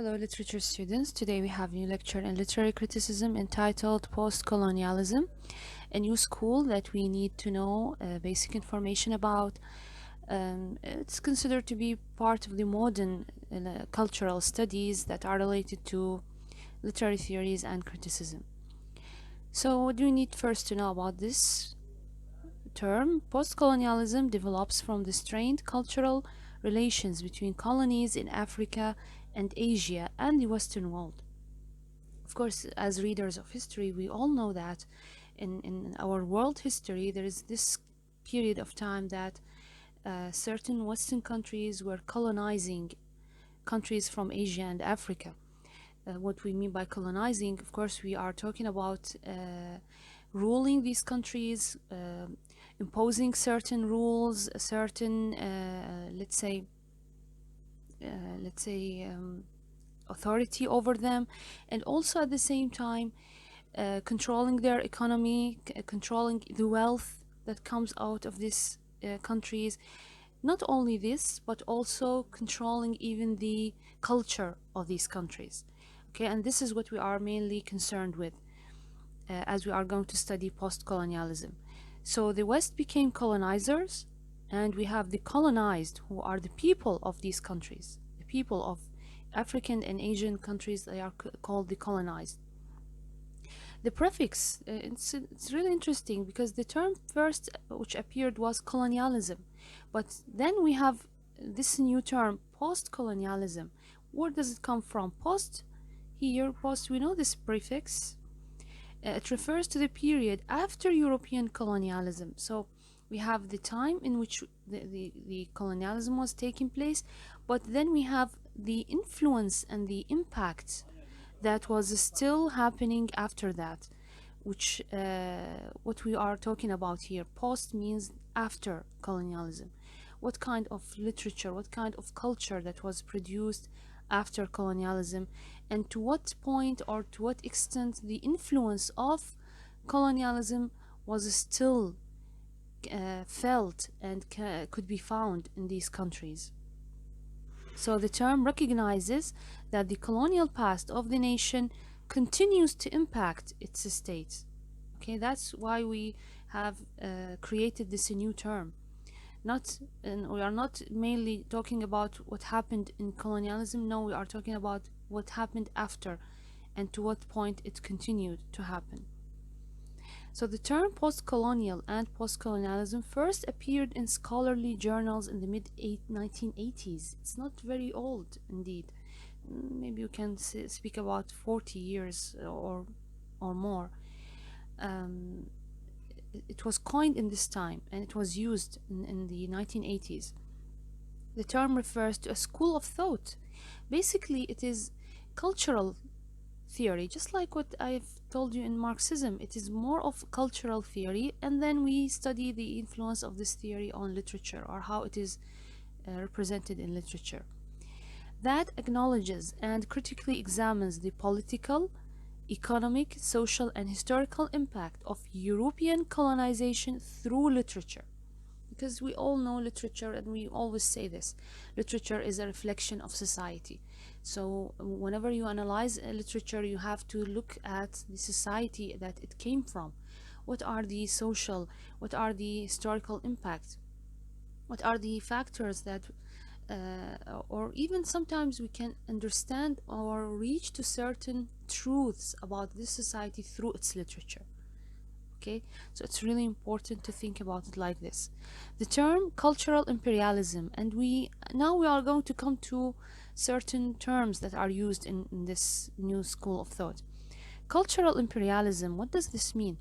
Hello, literature students. Today we have a new lecture in literary criticism entitled Postcolonialism, a new school that we need to know basic information about. It's considered to be part of the modern cultural studies that are related to literary theories and criticism. So, what do we need first to know about this term? Postcolonialism develops from the strained cultural relations between colonies in Africa and Asia and the Western world. Of course, as readers of history, we all know that in our world history, there is this period of time that certain Western countries were colonizing countries from Asia and Africa. What we mean by colonizing, of course, we are talking about ruling these countries, imposing certain rules, certain, let's say, authority over them, and also at the same time controlling their economy, controlling the wealth that comes out of these countries. Not only this, but also controlling even the culture of these countries. Okay, and this is what we are mainly concerned with as we are going to study post-colonialism. So the West became colonizers, and we have the colonized, who are the people of these countries, the people of African and Asian countries. They are called the colonized. The prefix, it's really interesting because the term first which appeared was colonialism, but then we have this new term, post-colonialism. Where does it come from? Post, here, post, we know this prefix. It refers to the period after European colonialism. So we have the time in which the colonialism was taking place, but then we have the influence and the impact that was still happening after that, which what we are talking about here. Post means after colonialism. What kind of literature, what kind of culture that was produced after colonialism, and to what point or to what extent the influence of colonialism was still felt and could be found in these countries. So the term recognizes that the colonial past of the nation continues to impact its state. Okay, that's why we have created this new term. And we are not mainly talking about what happened in colonialism. No, we are talking about what happened after and to what point it continued to happen. So the term post-colonial and post-colonialism first appeared in scholarly journals in the mid-1980s. It's not very old indeed. Maybe you can speak about 40 years or more. Um, it was coined in this time and it was used in the 1980s. The term refers to a school of thought. Basically, it is cultural theory, just like what I've told you in Marxism. It is more of cultural theory, and then we study the influence of this theory on literature, or how it is represented in literature. That acknowledges and critically examines the political, economic, social, and historical impact of European colonization through literature. Because we all know literature, and we always say this, literature is a reflection of society. So whenever you analyze literature, you have to look at the society that it came from. What are the social, what are the historical impacts, what are the factors that or even sometimes we can understand or reach to certain truths about this society through its literature. Okay, so it's really important to think about it like this. The term cultural imperialism, and we are going to come to certain terms that are used in this new school of thought. Cultural imperialism, what does this mean?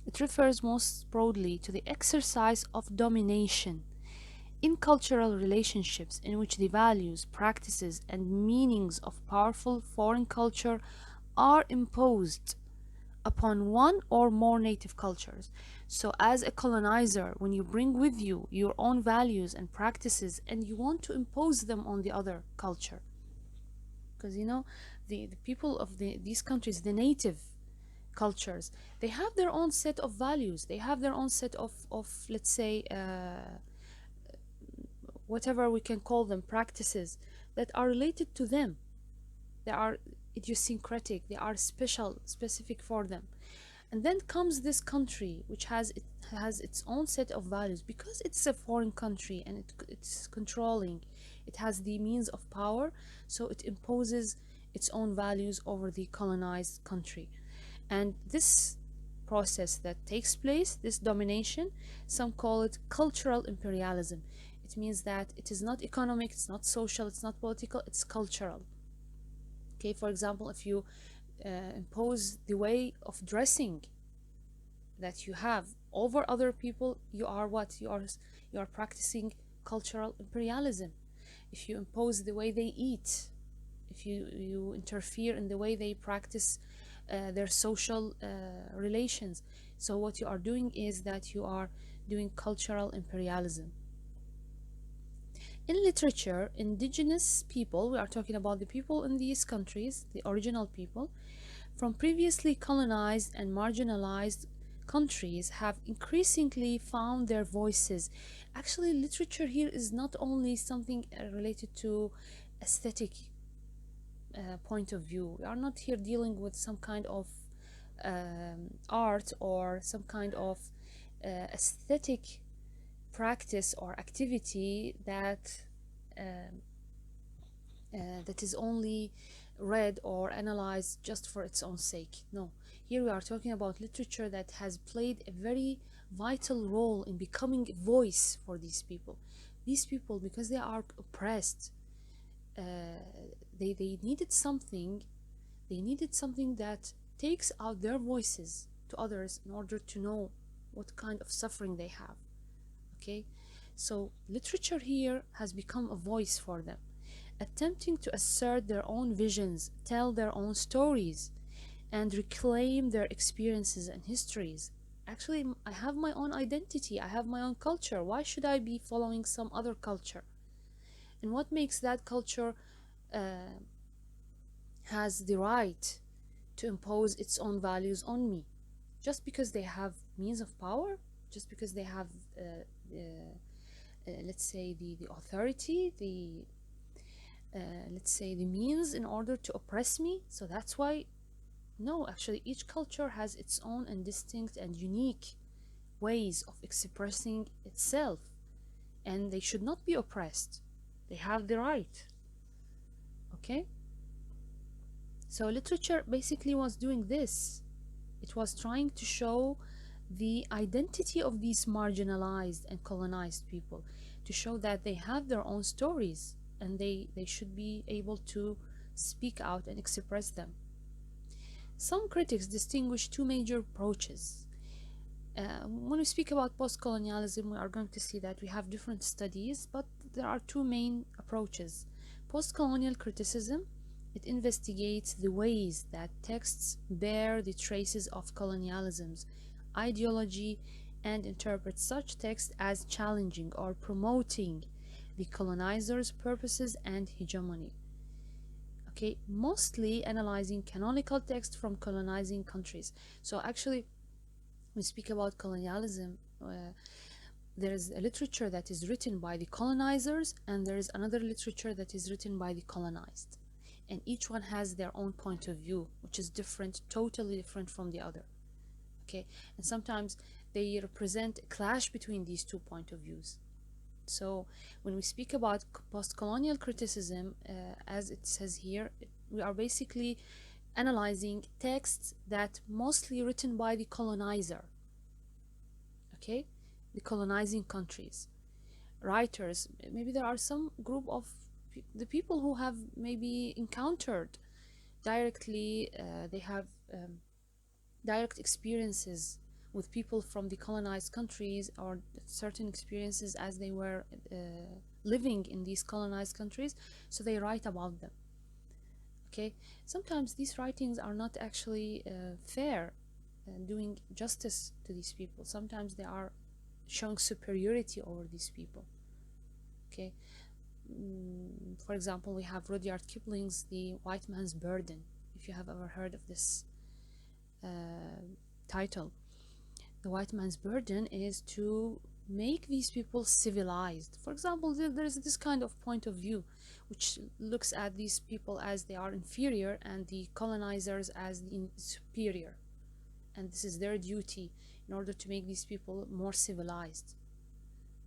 It refers most broadly to the exercise of domination in cultural relationships in which the values, practices, and meanings of powerful foreign culture are imposed upon one or more native cultures. So, as a colonizer, when you bring with you your own values and practices and you want to impose them on the other culture, because the people of these countries, the native cultures, they have their own set of values, they have their own set of let's say, whatever we can call them, practices that are related to them. They are idiosyncratic, they are special, specific for them. And then comes this country, which has its own set of values because it's a foreign country and it's controlling. It has the means of power, so it imposes its own values over the colonized country. And this process that takes place, this domination, some call it cultural imperialism. It means that it is not economic, it's not social, it's not political, it's cultural. Okay, for example, if you impose the way of dressing that you have over other people, you are what? You are practicing cultural imperialism. If you impose the way they eat, if you interfere in the way they practice their social relations, so what you are doing is that you are doing cultural imperialism. In literature, indigenous people, we are talking about the people in these countries, the original people, from previously colonized and marginalized countries have increasingly found their voices. Actually, literature here is not only something related to aesthetic point of view. We are not here dealing with some kind of art or some kind of aesthetic practice or activity um, that is only read or analyzed just for its own sake. No, here we are talking about literature that has played a very vital role in becoming a voice for these people. These people, because they are oppressed, uh, they needed something. They needed something that takes out their voices to others in order to know what kind of suffering they have. Okay, so literature here has become a voice for them, attempting to assert their own visions, tell their own stories, and reclaim their experiences and histories. Actually, I have my own identity, I have my own culture. Why should I be following some other culture? And what makes that culture uh, has the right to impose its own values on me? Just because they have means of power? Just because they have, let's say, the authority, uh, let's say, the means in order to oppress me? So that's why. No, actually, each culture has its own and distinct and unique ways of expressing itself, and they should not be oppressed. They have the right. Okay? So, literature basically was doing this. It was trying to show the identity of these marginalized and colonized people, to show that they have their own stories and they should be able to speak out and express them. Some critics distinguish two major approaches. When we speak about postcolonialism, we are going to see that we have different studies, but there are two main approaches. Postcolonial criticism, it investigates the ways that texts bear the traces of colonialism's ideology and interprets such texts as challenging or promoting the colonizers' purposes and hegemony. Okay, mostly analyzing canonical texts from colonizing countries. So actually, we speak about colonialism, there is a literature that is written by the colonizers and there is another literature that is written by the colonized, and each one has their own point of view, which is different, totally different from the other. Okay, and sometimes they represent a clash between these two point of views. So when we speak about post-colonial criticism, as it says here, we are basically analyzing texts that mostly written by the colonizer. Okay, the colonizing countries, writers. Maybe there are some group of the people who have maybe encountered directly. They have direct experiences with people from the colonized countries, or certain experiences as they were living in these colonized countries, so they write about them. Okay, sometimes these writings are not actually fair and doing justice to these people. Sometimes they are showing superiority over these people. Okay, for example, we have Rudyard Kipling's The White Man's Burden, if you have ever heard of this title. The white man's burden is to make these people civilized. For example, there is this kind of point of view which looks at these people as they are inferior and the colonizers as the superior, and this is their duty in order to make these people more civilized.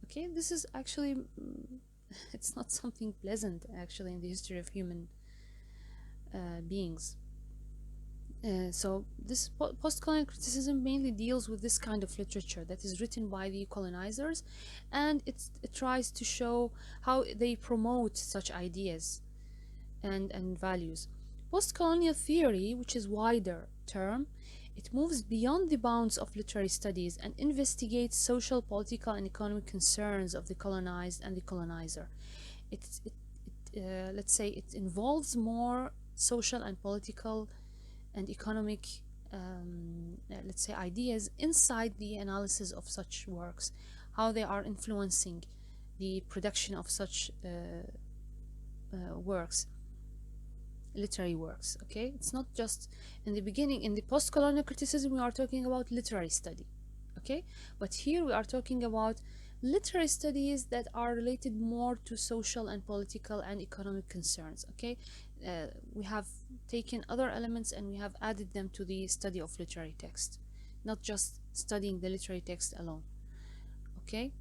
Okay, this is actually it's not something pleasant actually in the history of human beings. So this post-colonial criticism mainly deals with this kind of literature that is written by the colonizers, and it tries to show how they promote such ideas and values. Post-colonial theory, which is wider term, it moves beyond the bounds of literary studies and investigates social, political, and economic concerns of the colonized and the colonizer. Let's say it involves more social and political and economic let's say ideas inside the analysis of such works, how they are influencing the production of such works, literary works. Okay, it's not just in the beginning. In the post-colonial criticism we are talking about literary study, okay, but here we are talking about literary studies that are related more to social and political and economic concerns. Okay, we have taken other elements and we have added them to the study of literary text, not just studying the literary text alone. Okay,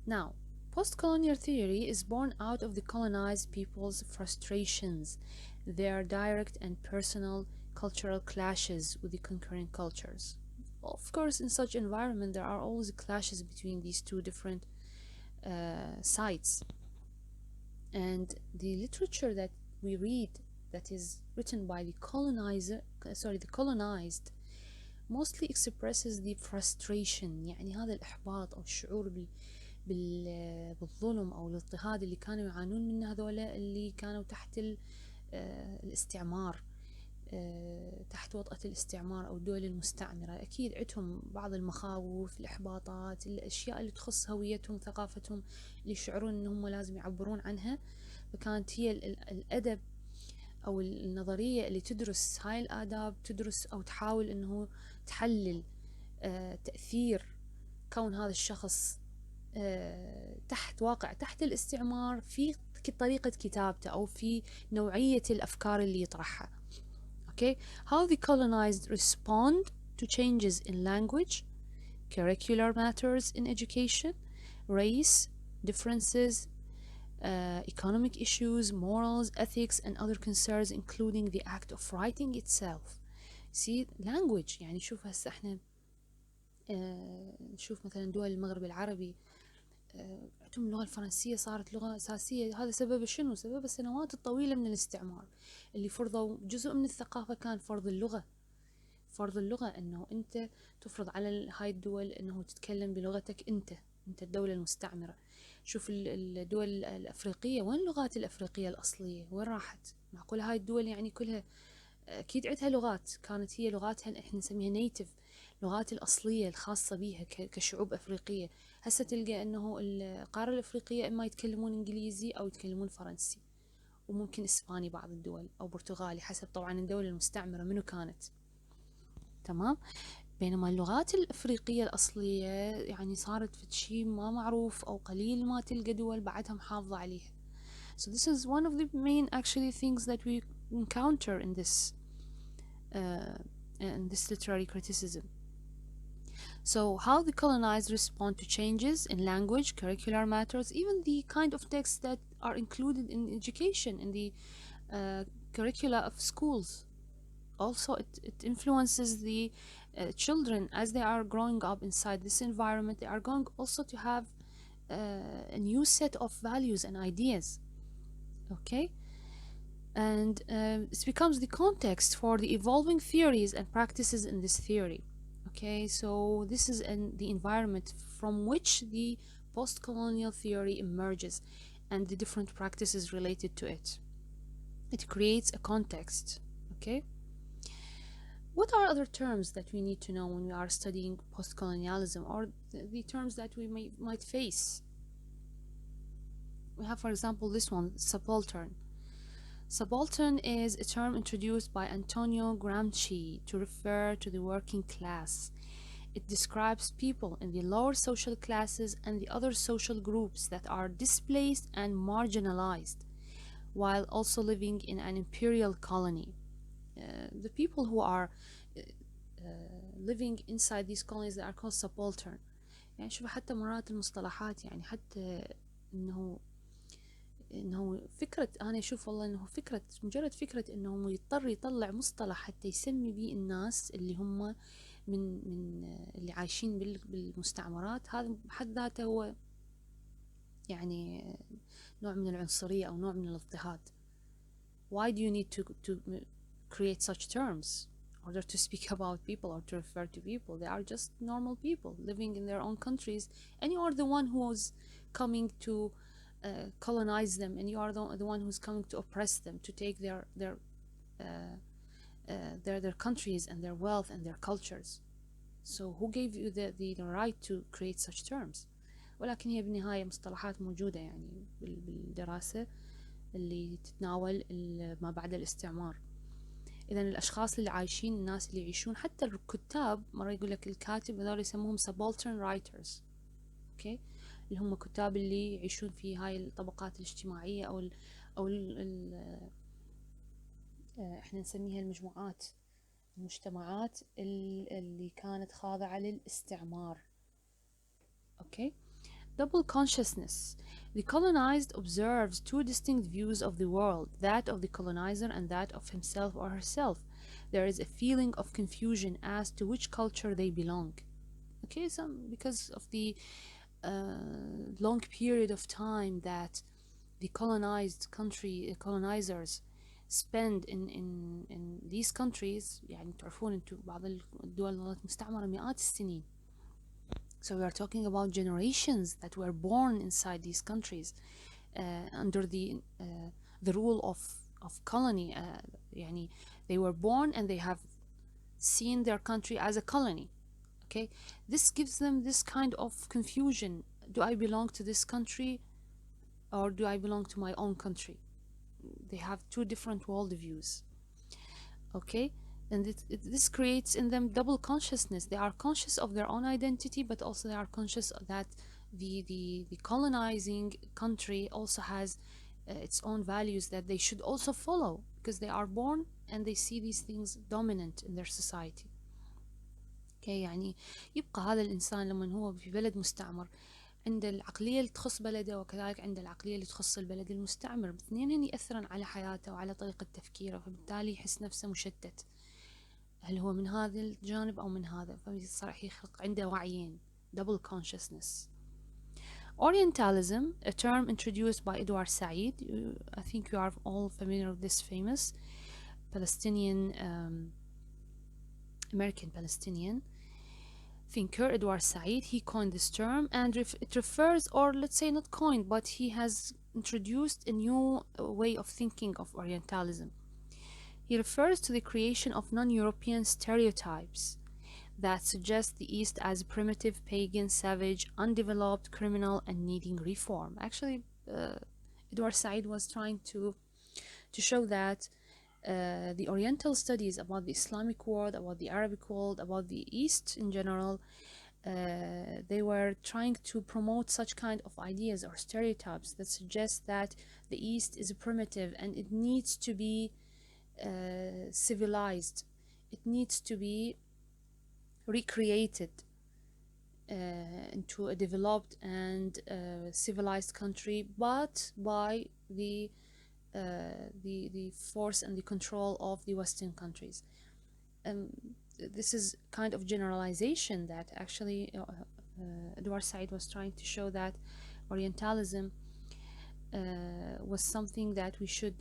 now post-colonial theory is born out of the colonized people's frustrations, their direct and personal cultural clashes with the concurrent cultures. Of course, in such environment there are always clashes between these two different sides, and the literature that we read that is written by the the colonized mostly expresses the frustration، يعني هذا الإحباط أو الشعور بالظلم أو الاضطهاد اللي كانوا يعانون منه هذولا اللي كانوا تحت الاستعمار، تحت وطأة الاستعمار أو الدول المستعمرة. أكيد عندهم بعض المخاوف، الإحباطات، الأشياء اللي تخص هويتهم، ثقافتهم، اللي يشعرون أنهم لازم يعبرون عنها. فكانت هي الأدب أو النظرية اللي تدرس هاي الآداب، تدرس أو تحاول أنه تحلل تأثير كون هذا الشخص تحت واقع تحت الاستعمار في طريقة كتابته أو في نوعية الأفكار اللي يطرحها. Okay, how the colonized respond to changes in language, curricular matters in education, race, differences, economic issues, morals, ethics, and other concerns, including the act of writing itself. See, language. يعني شوف هسه احنا نشوف مثلا دول المغرب العربي عندهم اللغة الفرنسية صارت لغة أساسية. هذا سبب شنو؟ سبب السنوات الطويلة من الاستعمار اللي فرضوا جزء من الثقافة كان فرض اللغة. فرض اللغة أنه أنت تفرض على هاي الدول أنه تتكلم بلغتك أنت الدولة المستعمرة. شوف الدول الأفريقية، وين اللغات الأفريقية الأصلية؟ وين راحت؟ معقول هاي الدول يعني كلها أكيد عندها لغات كانت هي لغاتها احنا نسميها نيتف، لغات الأصلية الخاصة بها كشعوب أفريقية. هسه تلقى أنه القارة الأفريقية إما يتكلمون إنجليزي أو يتكلمون فرنسي، وممكن إسباني بعض الدول أو برتغالي حسب طبعا الدولة المستعمرة منو كانت. تمام. بينما اللغات الأفريقية الأصلية يعني صارت في شيء ما معروف أو قليل ما تلقى دول بعدها محافظة عليها. So this is one of the main actually things that we encounter in this literary criticism. So how the colonized respond to changes in language, curricular matters, even the kind of texts that are included in education, in the curricula of schools. Also, it influences the children as they are growing up inside this environment. They are going also to have a new set of values and ideas. Okay, and it becomes the context for the evolving theories and practices in this theory. Okay, so this is the environment from which the post-colonial theory emerges and the different practices related to it. It creates a context. Okay, what are other terms that we need to know when we are studying post-colonialism, or the terms that we might face? We have, for example, this one, subaltern. Subaltern is a term introduced by Antonio Gramsci to refer to the working class. It describes people in the lower social classes and the other social groups that are displaced and marginalized while also living in an imperial colony. The people who are uh, living inside these colonies that are called subaltern. يعني شوف حتى مرات المصطلحات يعني حتى انه فكرة انا اشوف والله انه فكرة مجرد فكرة انه يضطر يطلع مصطلح حتى يسمي بيه الناس اللي هم من اللي عايشين بالمستعمرات، هذا بحد ذاته هو يعني نوع من العنصرية او نوع من الاضطهاد. Why do you need to create such terms in order to speak about people or to refer to people? They are just normal people living in their own countries, and you are the one who is coming to colonize them, and you are the one who's coming to oppress them, to take their countries and their wealth and their cultures. So who gave you the right to create such terms? ولكن هي بالنهاية مصطلحات موجودة يعني بالدراسة اللي تتناول ما بعد الاستعمار. إذا الأشخاص اللي عايشين، الناس اللي يعيشون، حتى الكتاب مرة يقول لك الكاتب هذول يسموهم subaltern writers. أوكي، اللي هم كتاب اللي يعيشون في هاي الطبقات الاجتماعية أو إحنا نسميها المجتمعات اللي كانت خاضعة للاستعمار. أوكي. Double consciousness. The colonized observes two distinct views of the world, that of the colonizer and that of himself or herself. There is a feeling of confusion as to which culture they belong. Okay, so because of the long period of time that the colonized colonizers spend in these countries، يعني تعرفون انتم بعض الدول المستعمرة مئات السنين. So we are talking about generations that were born inside these countries under the rule of colony. يعني they were born and they have seen their country as a colony. Okay, this gives them this kind of confusion. Do I belong to this country or do I belong to my own country? They have two different worldviews. Okay, and this creates in them double consciousness. They are conscious of their own identity, but also they are conscious that the colonizing country also has its own values that they should also follow, because they are born and they see these things dominant in their society. Okay, يعني يبقى هذا الإنسان لما هو في بلد مستعمر عند العقلية اللي تخص بلده وكذلك عند العقلية اللي تخص البلد المستعمر، الاثنين يأثرن على حياته وعلى طريقة تفكيره، فبالتالي يحس نفسه مشتت، هل هو من هذا الجانب أو من هذا، فصراحة يخلق عنده وعيين. double consciousness. Orientalism, a term introduced by Edward Said. I think you are all familiar with this famous Palestinian American Palestinian thinker Edward Said. He coined this term, and it refers, or let's say not coined, but he has introduced a new way of thinking of Orientalism. He refers to the creation of non-European stereotypes that suggest the East as primitive, pagan, savage, undeveloped, criminal, and needing reform. Actually, Edward Said was trying to show that the Oriental studies about the Islamic world, about the Arabic world, about the East in general, they were trying to promote such kind of ideas or stereotypes that suggest that the East is primitive and it needs to be civilized. It needs to be recreated into a developed and civilized country, but by the force and the control of the Western countries. This is kind of generalization that actually Edward Said was trying to show that Orientalism was something that we should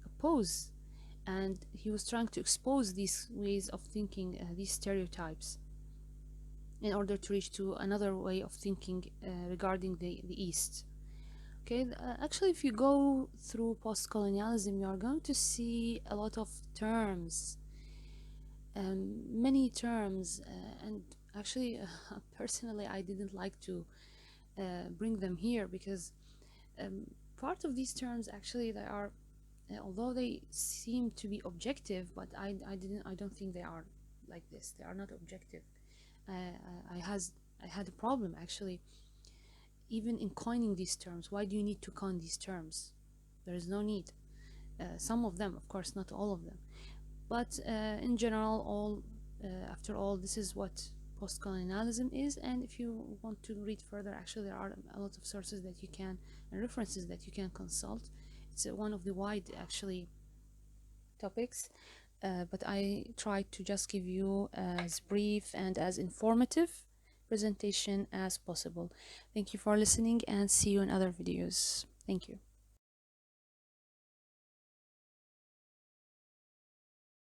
oppose, and he was trying to expose these ways of thinking, these stereotypes, in order to reach to another way of thinking regarding the East. Okay, actually, if you go through post-colonialism, you are going to see a lot of terms, many terms, and actually, personally, I didn't like to bring them here because part of these terms actually they are, although they seem to be objective, but I don't think they are like this. They are not objective. I had a problem actually, even in coining these terms. Why do you need to coin these terms? There is no need. Some of them, of course, not all of them, but in general, all after all, this is what postcolonialism is. And if you want to read further, actually, there are a lot of sources that you can and references that you can consult. It's one of the wide actually topics, but I tried to just give you as brief and as informative presentation as possible. Thank you for listening and see you in other videos. Thank you.